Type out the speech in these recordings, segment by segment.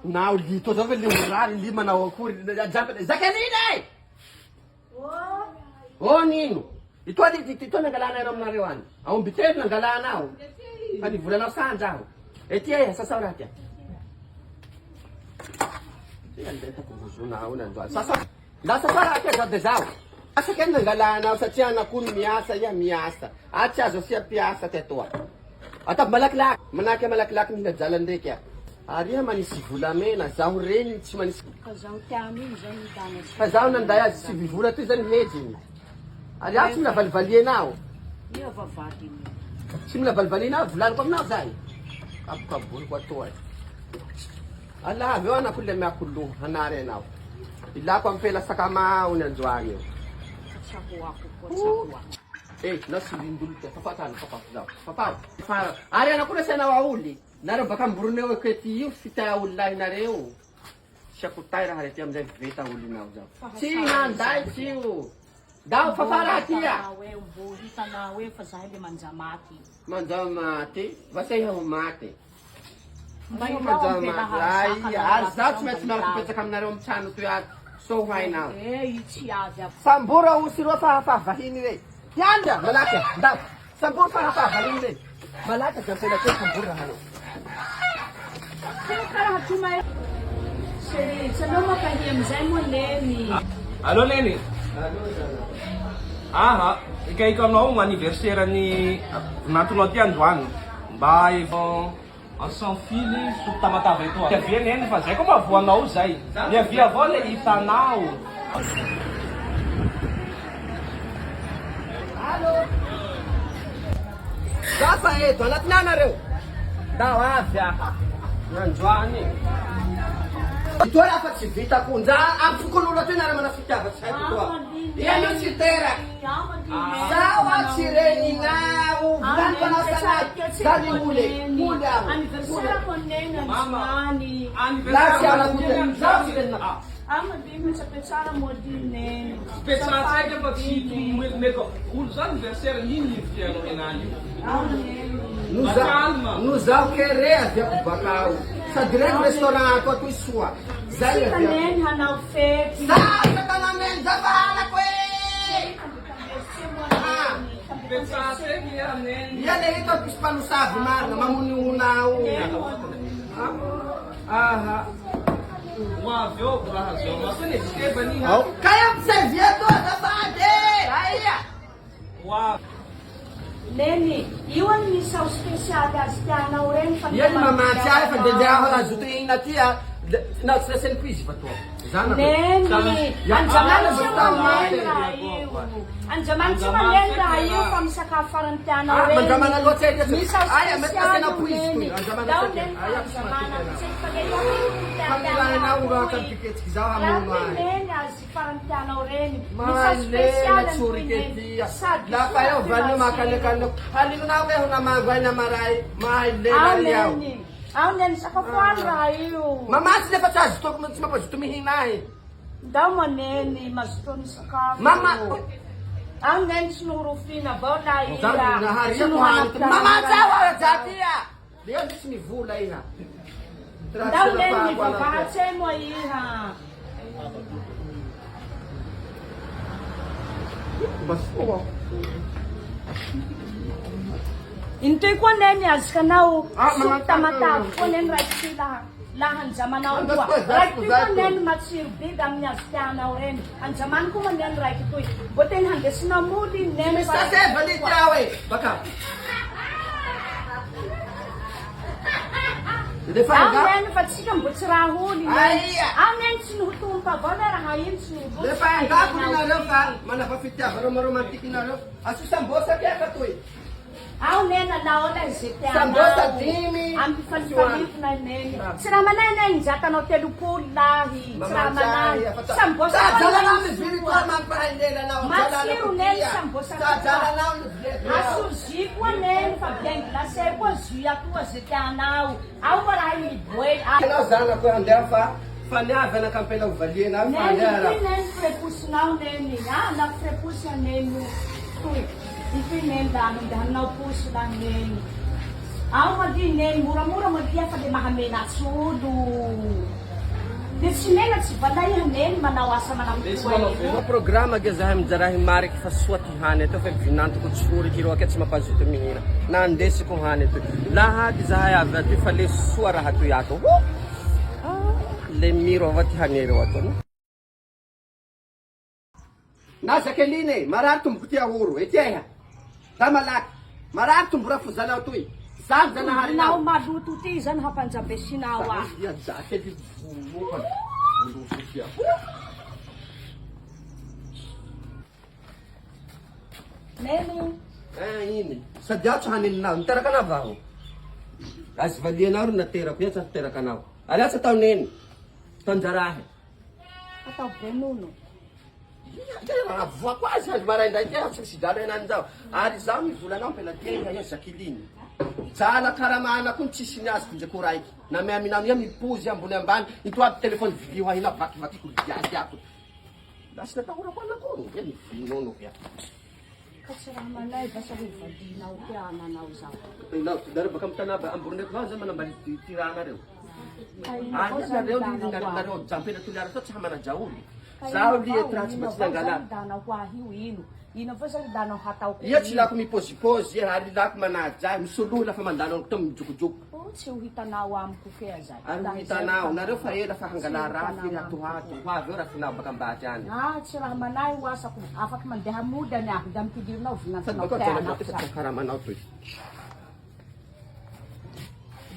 Nao lito zao ve lemorary li manao akory zakanina nino ito nangalanareo aminareo any aomby telo nangalanao fa nivolanao sandra aho etya sasao raha tya andetako vozonao nandoa lasa fa raha tya zao de zao asaka ny nangalanao satria anakony miasa ia miasa atsy azo asia piasa tetoa atao malakilaky manaky malakilaky mihina jala ndraiky a ary iha manisy volamena zaho reny tsy manisy fa zaho nanday azy sy vivola toy zany hejiny ary aho tsy mila valivalianao tsy mila valivalianao volaniko aminao zay kabokaboliko atoa ala avy eo anako le miako loha hanary anao ilako ampela sakamao ny androany eo nao sy lindolo tia fafatano papao ary anako nasianao aoly nareo baka amboroneo ekety io fita olonahy nareo siakotay raha rety amizay veta olinao zao tsy nanday tsy io dao fafaraha tia manjamaty vasa iha ho maty manjamaty ary zaho tsy maintsy miaraka petsaka aminareo amitsano toy ato so ho hainao sambora osy roa fahafahavahiny re tiandra malaky ndao sambora fahafahavahiny re malaky azampela te sambora raha reo Allô Neny? Aha, ikaikanao anniversaire ny natonao ty androany. Mba efa sans fily soko tamatavy etoa. Niavia Neny fa zay koa mahavoanao zay. Niavia avao le hitanao. Alô? Gafa eto, anatiny anareo. Dao avy aha. Androany itoa raha fa tsy vitako nja amin'ny fokon'olo toy nareo mana fitiavatsy haiko toa ianio tsy teraky zaho a tsy reninao volaniko anao sanaky zany ole lasy anakote zaho tsy reninao Spetsatsaiky fa tsy meko olo zany anniversaire ino nividianao enany no zaho kere aviako bakao sady reko restaurant ako atoy soa zay hanao fety satanameny zafahalako Spetsatsaiky iha Neny. ia le hito pisy mpanosavy marina mamonionao aha Hoavy eo raha zao maso netsitebany iha. kaya ampiservy atoa zafady aia Hoavy. Neny, io any misao spesialy azy tianao reny fa ia ny mamatsy ahy fa ndendeaho azoto ina tya na tsy lasany pizy fa toa Neny, anjamany tsy maneny raha io. Anjamany tsy maneny raha io fa misakafo farany tianao reny. mandramana loatsy edy Misao aya mety asena spesialy pizy Neny. toy Dao Neny fa anjamana famirahinao raha tamipiketsiky zaho hamono ahy Neny azy farany tianao reny. Misao mahalela spesialy any tsoriketia sady lafa eo vanio makanekaneko halinonao hoe honamagoaina maray mahalela ry aho Ao Neny sakafoany raha io. mamatsy lefa tsy azo toko tsy mampazoto mihina ahy Dao mo Neny mazotony sakafo. Ao Neny tsy norofina avao na ira. naharia mohaniko mamatsy aho ajatia le eo tsy mivola iha Dao Neny mivavatsy mo iha. basoa Intoy koa Neny azikanao manataka sup tamatavy koa Neny raiky lahanjamanao koa. Raiky koa Neny matsiro biby amin'ny azy tianao reny. Anjamany koa ma Neny raiky toy. Bo teny handesinao mody Neny. misy tasevany tia hoe baka lefa Ao Neny fa tsika mbo tsy raha holy Neny. Aia. Ao Neny tsy nohotompo avao le raha iny tsy nohotompo. lefa angako nareo fa manafa fitiavana maromantiky nareo asosambosaky aka toy Ao Neny anao le ze sambosa tianao. dimy Ampifalifalifina Neny. Tsy raha manay Neny zakanao 30 lahy. Tsy raha manay. Sambosa jalanao miviry toa mampahaindelanao matsiro Neny sambosa. jalanao miviry Asuzi koa Neny fa bien glacé koa jus atoa ze tianao. Ao mo raha miboe. anao zanako andeha fa faniavy anakampela hovaliana Neny faniara ity Neny freposinao Neny. Na freposy Neny. Toy. Ity Neny dahanao posy la Neny. Ao madi Neny moramora madia fa le mahamena tsolo. tsy mena tsy balay haneny manao asa manamitoa programa ke zahay mizaray mariky fa soa ty hany atao fa vinantoko tsoriky ireo ake tsy mampazoto mihina na andesiko hany ato lahaky zahay avy aty fa le soa raha toy ato le miro avao ty hany reo ato na Jacqueline marary tomboko ty ahoro etieha da malaky marary tombo rafozanao toy samy zanahary nao maloto ty zany hampanjabesinao ya Jacqueline vomoka volosotya neny iny sady aho tsy haneninao niteraka anao vaho azy valianao ro naterako ia tsy nateraka anao ary asa atao neny tonjarahy atao benono voako azy azy maraindray ty tsy misy dalo enan'izao ary zaho mivolanao mpela tena ia Jacqueline jala karamana koa tsisy ny azy konjeko raiky na miaminao ia mipozy ambony ambany ito aby telefony video ahina vakivakiko diady ako lasy natahorako anakoro ia mivinono ia ka tsy raha manay basa hoe vadinao ty ananao zao nareo baka mitanà amborineko vao zay manambali tiranareo nareo nareo jampena toliara sao tsy hamanajaolo zaho lietra tsy mba tsy nangalà danao ho ahio ino fa zany danao hatao ia tsy lako mipôzipôzy ary lako manajay misolohy lafa mandanao to mijokojoko tsy ho hitanao amiko kea zay ary ho hitanao nareo fa ela fa hangalà raha firy atohato ho avy eo raha finao baka ambady any tsy raha manay ho asako afaky mandeha mody any aho da mipilirinao sady vinantanao baka teanao jala karamanao toy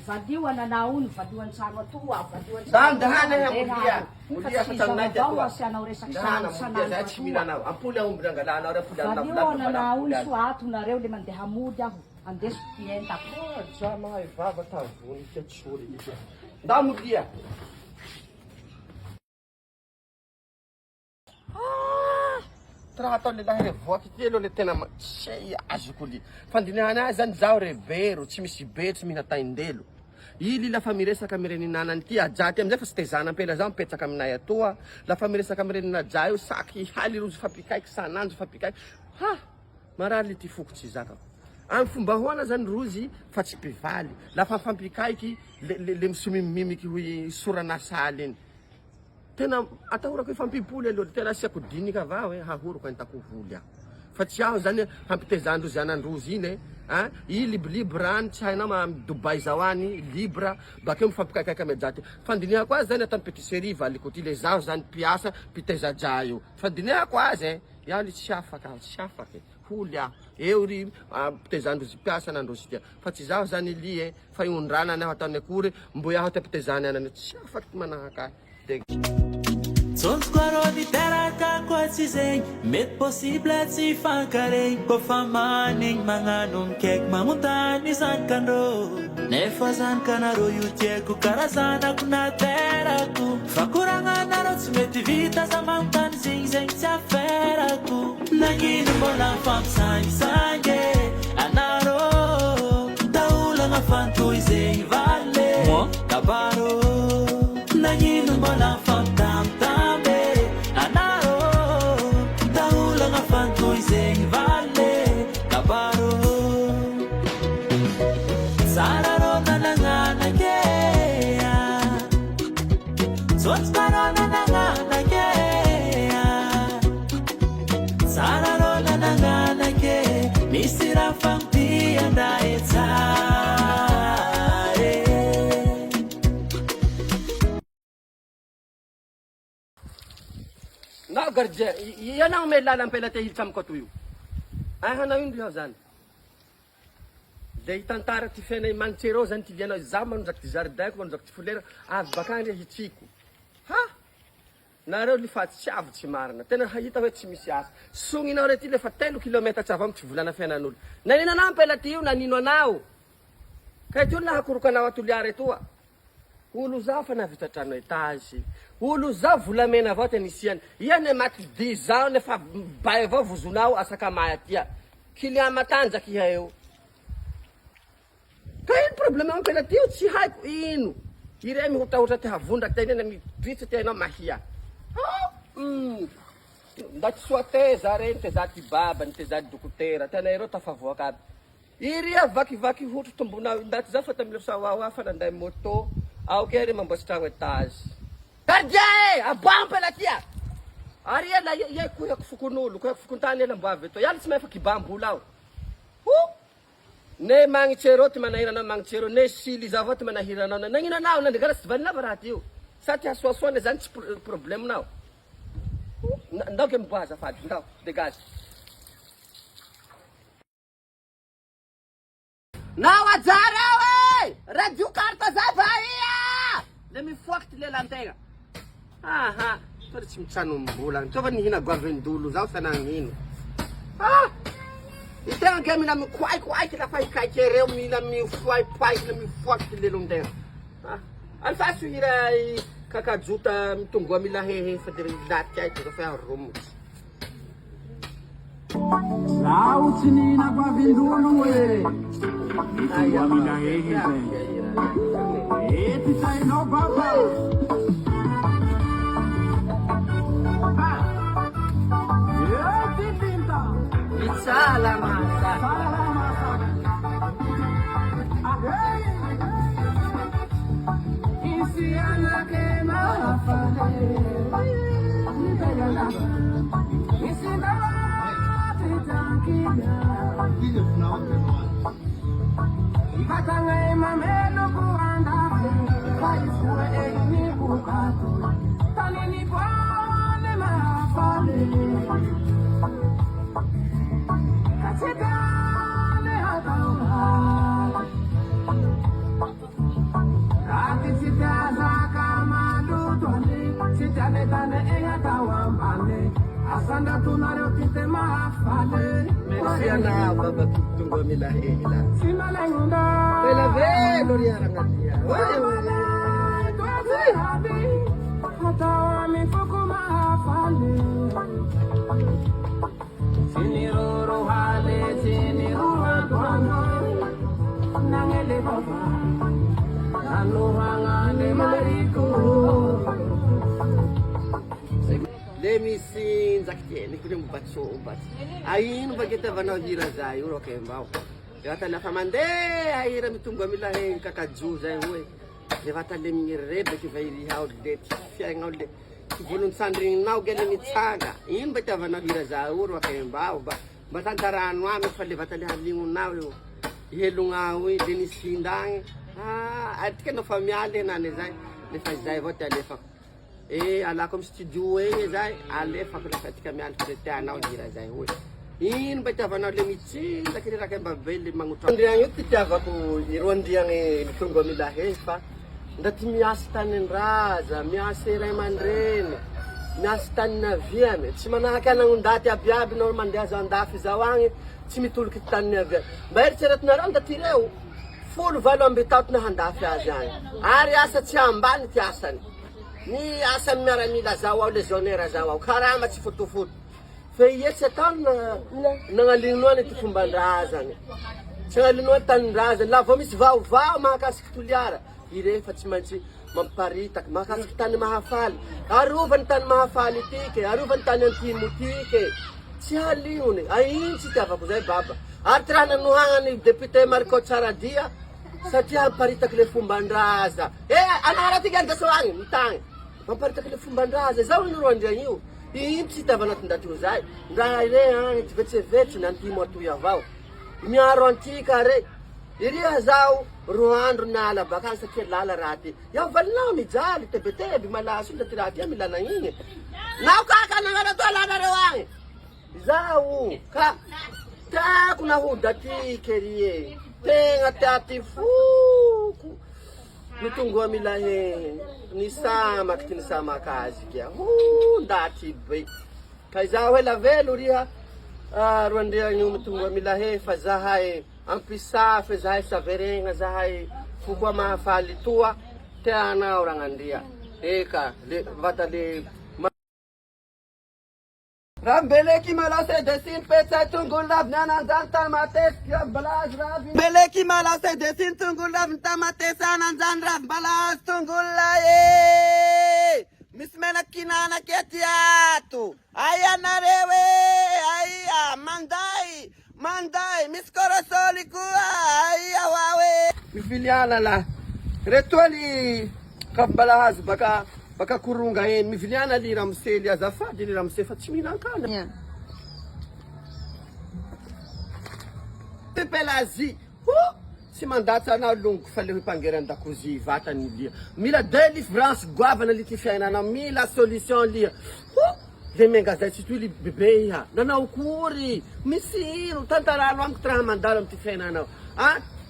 vadio ananao iny vadio an-trano atoa vadio dahana ia molia fa taminay ty atoa asianao resaky dahana molia zay tsy milanao ampoly aomby nangalanao re ampoly vadio ananao iny so atonareo le mandeha mody aho andesiko clienta jamahay vava tavony tia tsory ity nda molia ty raha atao lelahy re voaky ty aloha le tena tsy azoko li fandinihana azy zany zaho rebero tsy misy be tsy mihina taindelo ily lafa miresaka mireninanany ty ajaty amizay fa tsy tezana ampela zaho mipetsaka aminay atoa lafa miresaka mireninajay io saky haly rozy fampikaiky sananjo fampikaiky marary le ty fokotsy zakako amin'ny fomba hoana zany rozy fa tsy mpivaly lafa fampikaiky le misomimimiky hoy soranasaly iny tena atahorako ifampipoly aloha tena asiako dinika avao hahoroko entako voly aho fa tsy aho zany hampitezandrozy anandrozy iny i libre any tsy hainao Dubai zao any libre bakeo mifampikaikaika amy ajaty fandinihako azy zany atao pétisserie valiko ty le zaho zany mpiasa mpiteza-dra io fandinihako azy iaho le tsy afaky holy aho eo ry mpitezandrozy mpiasa anandrozy tia fa tsy zaho zany li fa iondranany aho ataony akory mbo iaho ty ampitezany anany tsy afaky ty manahaka Tsontsoko arô niteraka koa tsy zegny mety possible tsy fankaregny kofa manigny magnano mikaiky magnontany zanakandrô nefa zanakanarô io tiako karazanako naterako fa koragnanarô tsy mety vita za magnontany zegny zegny tsy aferako nagnino mbola fampisangisangy anarô taolagna fantoy zegny vale kabarô nagnino mbola famtamtambe anarô taolagna fantoy zegny vale kabaro tsara rô nanagnanake tsotsika rô nanagnanake tsara rô nanagnanake misy raha fampiandae nao gardien ianao me lala ampela te hiditra amiko ato io hanao ino iao zany le hitantara ty fiainay manitsereo zany ty lianao zaho manondraky ty jardinko manondraky ty folera avy bakany hitsiko nareo lifaty tsy avy tsy marina tena hahita hoe tsy misy asa sogninao re ty lefa 3 kilometra tsy avy tsy volana fiainan'olo nanino anao ampela ty io nanino anao ka ty olo nahakoroko anao atoliary etoa olo zao fa navita trano etage olo zao volamena avao ty anisiany iane maty 10 ans nefa bay avao vozonao asaka may atya client matanjaky iha eo ka ino problème ampela ty io tsy haiko ino ire mihotahotra ty havondraky ty nena midritry ty hainao mahia nda tsy soa teza reny teza ty baba niteza dokotera tena ireo tafavoaka aby iria vakivaky hotro tombonao ndaty zao fa tamile sawawa fa nanday moto ao ke re mamboatsy trano etage Gardiae, abang pala tia. Ari ela ye kuya kufukunulu, kuya kufukuntani ela mbave to. Yali simefa kibambulao. Ne mangichero ti manahira na mangichero ne shili zavote manahira na nangina nao na ndigara sivanna barati yo. Sati aswaswane zanti problem nao. Ndao ke mbwaza fadi, ndao, dégage. Now Azara we! Radio Carta Zavaia! Let me fuck the lantega. Aha, to the chimchano mbulang. To van hina govendulu zao sa nangino. Ah! Ita ang kami na mi kwai kita fai kai kereu mi na mi fuai pai na mi fuck the lantega. Ah, al fasu hira kakajuta mitungwa mi lahehe fa de datia ito fa rumo. Sauti nina kwa vindulu we. Aya Mina hehe eti sai no baba. Eti tinta. Itsala masa. Isi ana ke na fale. Isi na Ibatangai mamelo kuanda Kaisue ni bukatu Tani ni pale mafale Katika ne hatawa Kati sitaza kama dutwani Sitane tane engatawa mbane Asanda tunaro kite mafale Merci ana baba tunggu mila hela. Simalengda Pela velo ria rangalia. Hatawa mifuku mahafale Siniroro hale siniruwa tuano Nangele baba Nanuhangane mariko Let me see zaktieni kule mbatso ubat. Ayin bagita vanao hira zai uro kembao. Yata na famande ayira mitungwa mila he kakaju zai we. Yata le mirebe ki vairi how det fianga le. Volun sandring now gele mitsaga. In bagita vanao hira zai uro kembao ba. Batantarano ame fale batale halingu now yo. Yelunga we deni sindang. Ah, atike no famiale na ne zai. Le faz zai vote ale fa. Ala comme studio zai ale fa kule katika mi alfrete na ujira zai we in beta vana le michi lakini rakemba vele mangutra ndia yote tava ku irondi yang tungo mila hefa ndati miastan raza miasera mandrene miastan na viame chimana kana undati abiabi normal ndia za ndafi za wangi chimitul kitan na via baer cherat na randa tireu full valo ambitat na handafi azan ari asa chambani tiasani ni asa mera ni la zawa le zonera zawa karama ti foto fe yetse tan na linwa ni tifumbandaza ni cha linwa tan raza la vomis va makas kituliara ire fatimanchi mamparita makas tan mahafali aruvan tan mahafali tike aruvan tan timutike cha liune ain ci tava kuzai baba artrana nuhanga ni depute Marco Charadia satia parita kile fumbandaza anara tiganda soangi mtangi mamparita kile fumbandaza zao nuronja yu imsi tava natundatu zai ndare ani tivetse nantimo tu yavao miaro antika re iria zao ruandro nala bakansa ke lala rati ya valna mi jali tebete bi malasu ndatirati ya milana yinge nao kaka nangara to lala rewangi zao ka ta kuna hudati kerie tenga tati fuku mitungwa milahe ni sama kitini sama kazi kia ndati be kaizao hela velu ria rwandia nyu mitungwa milahe fazahae ampisa fazahae saverenga zahae fukwa mahafali tua teana orangandia eka vata le Rambeleki malase desin pesa tungulab nana zanta mates ya balas rabi Beleki malase desin tungulab nta mates ananzan rab balas tungulaye mismena kinana ketiatu aya narewe aya mandai miskoro soliku aya wawe mifiliana la retoli kabalahaz baka baka koronga eny miviliana li Ramsely azafady li Ramsely fa tsy mihinan-kana. Pelazie, tsy mandatsy anao longo fa le mpangery an-dakozia vatany lia. Mila délivrance goavana li ty fiainana, mila solution lia. Le mengazay tsy toy li bebe iha. Nanao kory, misy ino, tantarano amiko ty raha mandalo amy ty fiainanao.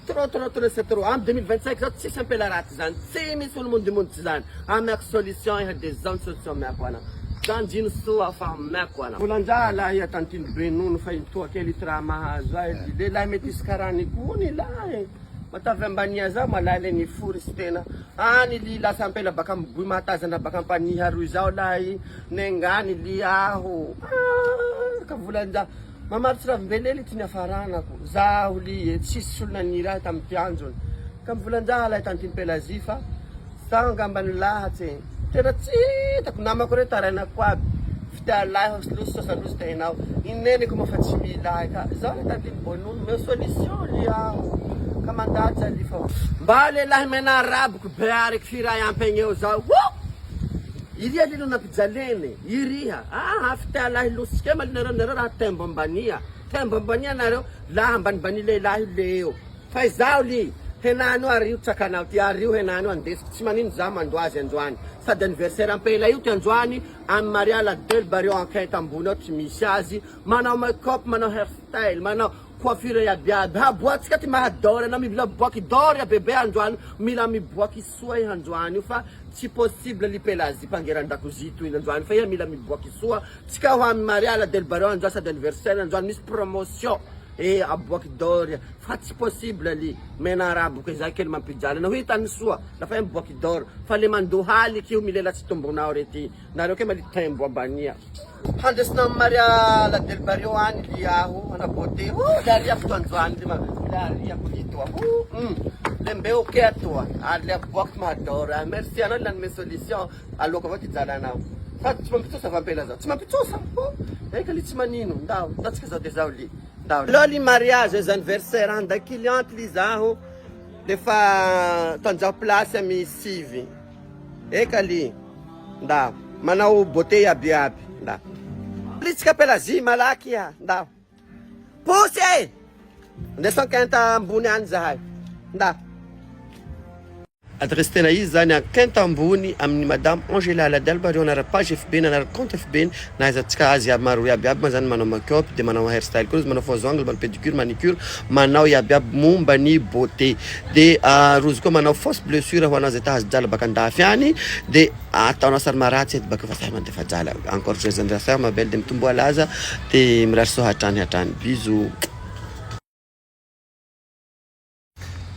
Trop, c'est trop. Am 2025 zao tsisy ampela raty zany. Tsy misy olo mondimondy zany. Ameko solution iha de zao ny solution meko ana. Zany jino soa fa meko ana. Volanjala iha tantiny Benono fa intoa kely ty raha mahazo ay. Lehilahy mety isy karany kony lahy. Matavy ambania zao malala ny fory sy tena. Any li lasa ampela baka miboy mahatazana baka ampaniha roy zao lahy. Nengany li aho. Ka volanjala. Mamarotsy ravimbelely ty niafaranako. Zaho li tsisy solona nirahy tamy pianjony. Ka mivolanjala tantiny Pelazie fa sangambany lahatsy. Tena tsy hitako namako re tarainako aby. Fitialahy hoslosy sosalosy tenao. Ineneko moa fa tsy milahy ka. Zao tantiny Benono meo solution li aho. Ka mandatsa li fa. Mba lehilahy mena araboko be ariky firay ampegny eo zao. Iria lilo napijalene, iriha. Fitialahy losike malinareo raha tembo ambania. Tembo ambania nareo laha ambanimbani lehilahy leo. Fa izao li. Henano ario tsakanao ty ario henano andesiko tsy manino za mandoazy androany sady anniversaire ampela io ty androany amy Mariala Del Barrio enquête ambony ao tsy misy azy manao make-up manao hairstyle manao coiffure yabiaby aboatsika ty mahadôry anao mila miboaky dôry bebe androany mila miboaky soa iha androany io fa tsy possible li Pelazie mpangeran-dakozia toy androany fa iha mila miboaky soa tsika ho amy Mariala Del Barrio androany sady anniversaire androany misy promotion aboaky dôry fa tsy possible li mena araboko izay kely mampijaly anao hitany soa lafa miboaky dôry fa le mandohaliky io milelatsy tombonao rety nareo ke mali tembo ambania handesinao Mariala Del Barrio any li aho anabote le aria fotoandroany le aria kolitoa le mbeo ke atoa le aboaky mahadôry merci anao lanome solution aloko avao ty jalanao fa tsy mampitsosa vampela zao tsy mampitsosa eka li tsy manino ndao tatsika zao de zao li Lo li mariage les anniversaire anda client li zaho lefa tanjao place ami sivy eka li ndao manao beauté yabiaby ndao litsika Pelazie malaky iha ndao pousse ndesakenta ambony any zahay ndao adresse tena izy zany akenta ambony amin'ny madame Angela Del Barrio anara page FB anara compte FB nahaizantsika azy maro yabiaby ma zany manao make-up de manao hairstyle koa izy manao faux ongle manao pédicure manicure manao yabiaby momba ny beauté de rozy koa manao fausse blessure ho anazy tahazy jala baka andafy any de ataonao sary maratsy edy baka fa say mandefa jala encore joyeux anniversaire ma belle de mitombo alaza de mirary soa hatrany bisous.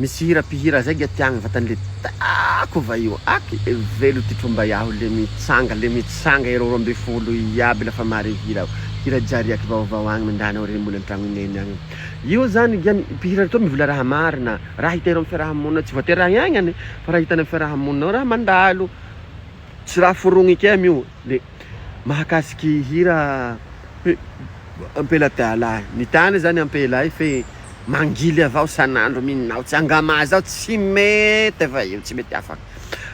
Misy hira-pihira zay gatiagna vatan'le tako va io aky velo ty fomba yaho le mitsanga ero ambe folo iaby lafa mare hira jariaky vaovao agny mandana ore mbola antragno ineny agny io zany pihira to mivola raha marina raha hitero amy fiarahamonina tsy voatery raha iagnany fa raha hitany amy fiarahamonina raha mandalo tsy raha forogny kemy io le mahakasiky hira ampela tialahy nitany zany ampela fe mangily avao sanandro minao tsy angama zao tsy mety va io tsy mety afaka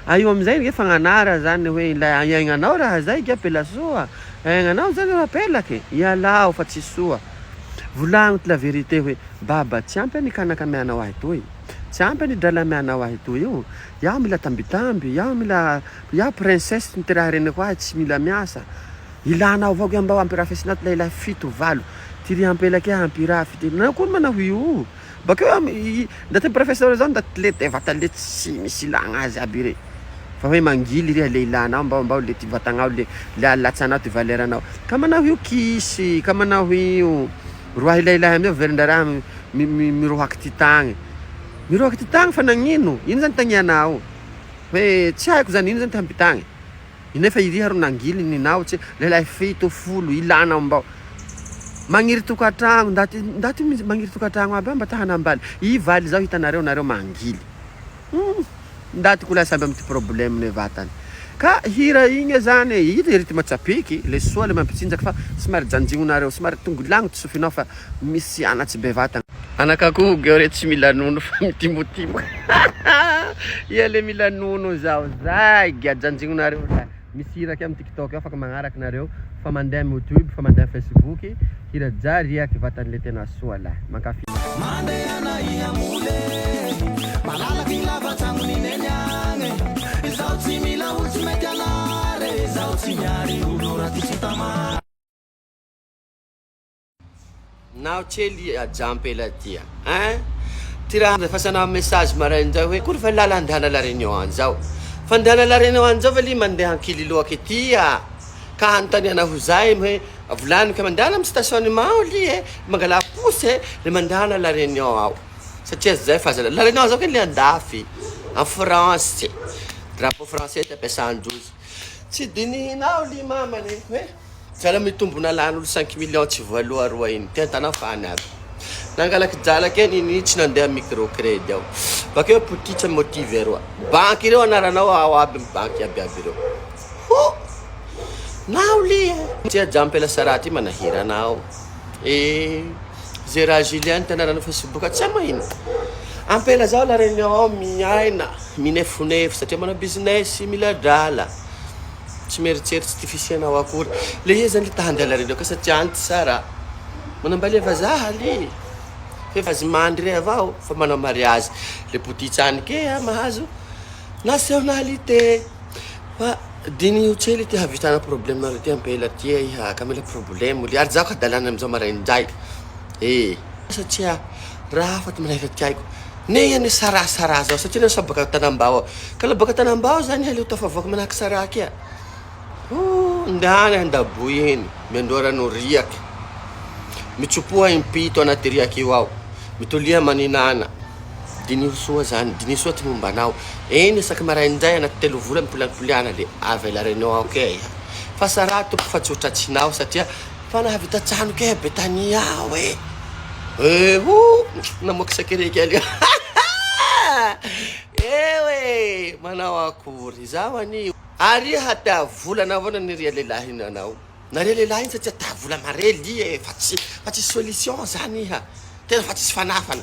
aio amizay nge fagnanara zany hoe la aignanao raha zay ke apela soa aignanao zany apelake ialao fa tsy soa volagno ty la vérité hoe baba tsy ampy any kanaka mianao ahy toy tsy ampy any drala mianao ahy toy io iaho mila tambitamby iaho princesse ny teraha reneko ahy tsy mila miasa ilanao avao ke mba ampiraha fesinao ty lailahy fito valo tiri ampelake ampiraha fitelo na koa manao io bakeo ndaty professeur zao ndaty le vatale tsy misy ilagna azy aby re fa hoe mangily ry le ilanao mba le ty vatanao le alatsanao ty valeranao ka manao io kisy ka manao io roa ilailahy amizao velondraraha mirohaky ty tagny fa nagnino ino zany tagnianao hoe tsy haiko zany ino zany ty hampitagny inefa iriha ro nangily ninao tsy lehilahy fito folo ilanao mbao magniry tokatragno ndaty magniry tokatragno aby mba tahanambaly ivaly zao hitanareo nareo mangily ndaty kola samby amy ty problème ne vatany ka hira igny zany ity rytme matsapiky le soa le mampitsinjaky fa somary janjigno somary tongolagno ty sofinao fa misy anatsy be vatana anakakoho geo re tsy mila nono fa mitimotimo Ia le mila nono zao zay giajanjinonareo misy hira amin'ny TikTok afaka magnaraka nareo fa mandeha amin'ny YouTube fa mandeha Facebook hira jariaky vatan'le tena soa lahy mankafy Mandehana iamule malalaky lavatrangony neny agny izao tsy mila olo tsy mety anare izao tsy miary olo raha ty tsy tamary nao tsely ajampela tia hein ty raha fasana message marain'izao hoe kory fa lalandehana la réunion zao fa andehana la réunion zao fa li mandeha ankily loaky tia ka hanontaniana ho zay hoe volaniko mandehana amin'ny stationnement li mangala posy le mandehana la réunion ao satria zay fa la réunion zao ke le andafy en France drapeau français ty ampiasan-drozy tsy dinihinao li mamany hoe zala mitombona lany olo 5 millions tsy voaloha roa iny ty antana fany aby nangalaky jalaky eny iny tsy nandeha microcrédit ao bakeo potitsa motive roa banky ireo anaranao ao aby banky abiaby ireo nao li tsy ajampela saraty manahiranao Gérard Julien tanarana Facebook tsy mahino ampela zao la réunion miaina minefonefo satria manao business mila drala tsy meritseritsy ty fisianao akory le izy zany le tahandeha la réunion ka satria anty sara manambaly vazaha li fefazy mandry re avao fa manao mariage le potitsany ke mahazo nationalité fa diny io tsely ty havitana problème nareo ty ampela tia iha kamela problème li ary zao ka dalana amizao marain'izay satria raha fa ty manahira tiaiko ne iany sarasara zao satria nasa baka tanambao ka la baka tanambao zany aleo tafavoaka manahaky saraky ia ndehany andaboy eny miandorano riaky mitsopoha impito anaty riaky io ao mitolia maninana diny soa zany diny soa ty mombanao eny saky marain'izay anaty 3 vola mipoliana le avy la réunion ao ke iha fa sara tompo fa tsotratsinao satria fa nahavita trano ke betania ao namoaky sakereky alio manao akory zao anio ary hatia volana avao naniria lehilahy iny anao naria lehilahy iny satria ta vola mare li fa tsy solution zany iha tena fa tsisy fanafana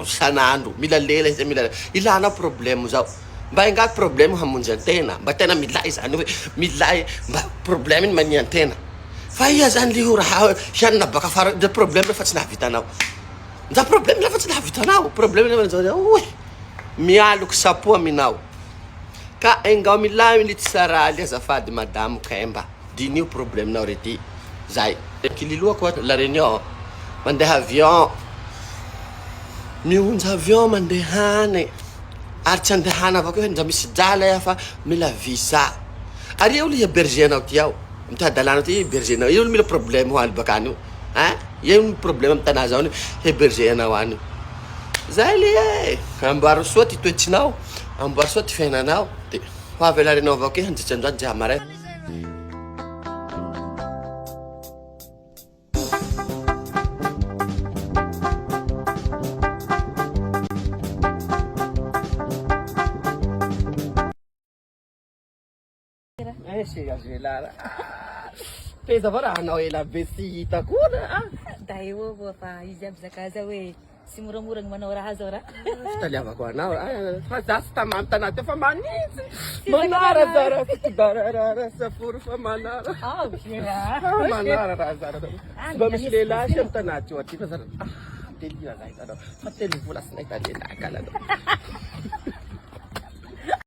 sanandro mila lela izy mila ilana problème zao mba ingaty problème hamonjy antena mba tena milay zany hoe milay mba problème iny mania antena fa iha zany li raha hianina baka fara de problème fa tsy nahavitanao nja problème lafa tsy nahavitanao problème zao mialoko sapo aminao ka engao milay li tsy saraly azafady madame Kemba dinio problème nao rety zay kililoa koa la réunion mandeha avion mionja avion mandehany ary tsy andehana avao koa nja misy jala iha fa mila visa ary io li hébergenao ty ao mitahadalana ty hébergenao io mila problème ho any bakany io io problème amy tana zao hébergenao any zay li amboary soa ty toetsinao amboary soa ty fiainanao de ho avy la réunion avao ke hanjitrandrany je amaray Gelara. Teza avao raha anao ela be sy hita koa Da eo avao fa izy aby zakaza hoe tsy moramora ny manao raha zao raha. Taliavako anao fa za sy tamamy tanaty eo fa manitsy manara zara fikidararara safory fa manara manara raha zara mba misy lehilahy sy amy tanaty eo aty fa zara delira zay zanao fa 3 vola sy nahita lehilahy kala anao